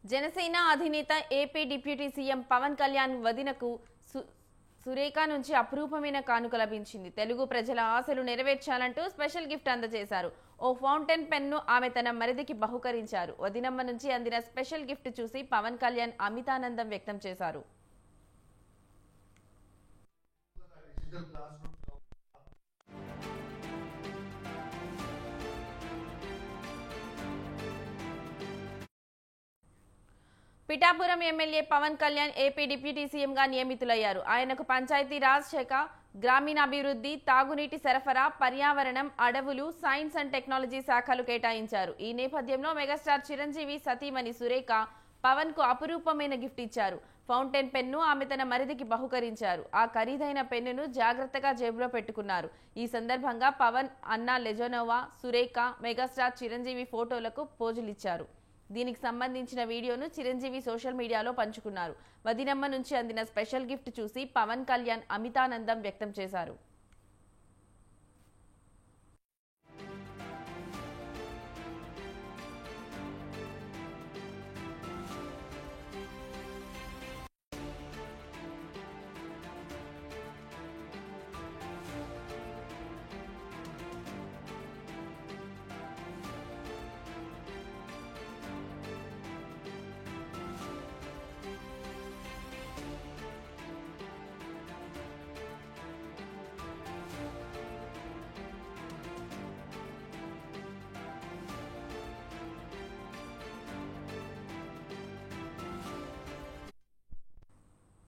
జనసేన అధినేత AP deputy CM Pawan Kalyan వదినకు సురేఖ నుంచి అపురూపమైన కానుక లభించింది. తెలుగు ప్రజల ఆశలు నెరవేర్చాలంటూ స్పెషల్ గిఫ్ట్ అందజేశారు. ఓ ఫౌంటైన్ పెన్ను ఆమె తన మరిదికి బహుకరించారు. వదినమ్మ నుంచి అందిన స్పెషల్ గిఫ్ట్ చూసి పవన్ కళ్యాణ్ అమితానందం వ్యక్తం చేశారు. Pithapuram MLA Pawan Kalyan AP deputy సీఎంగా నియమితులయ్యారు. ఆయనకు పంచాయతీరాజ్ శాఖ, గ్రామీణాభివృద్ధి, తాగునీటి సరఫరా, పర్యావరణం, అడవులు, సైన్స్ అండ్ టెక్నాలజీ శాఖలు కేటాయించారు. ఈ నేపథ్యంలో మెగాస్టార్ చిరంజీవి సతీమణి సురేఖ పవన్ కు అపురూపమైన గిఫ్ట్ ఇచ్చారు. ఫౌంటైన్ పెన్ను ఆమె తన మరిదికి బహుకరించారు. ఆ ఖరీదైన పెన్నును జాగ్రత్తగా జేబులో పెట్టుకున్నారు. ఈ సందర్భంగా పవన్, అన్నా లెజోనోవా, సురేఖ, మెగాస్టార్ చిరంజీవి ఫోటోలకు పోజులిచ్చారు. దీనికి సంబంధించిన వీడియోను చిరంజీవి సోషల్ మీడియాలో పంచుకున్నారు. వదినమ్మ నుంచి అందిన స్పెషల్ గిఫ్ట్ చూసి పవన్ కళ్యాణ్ అమితానందం వ్యక్తం చేశారు.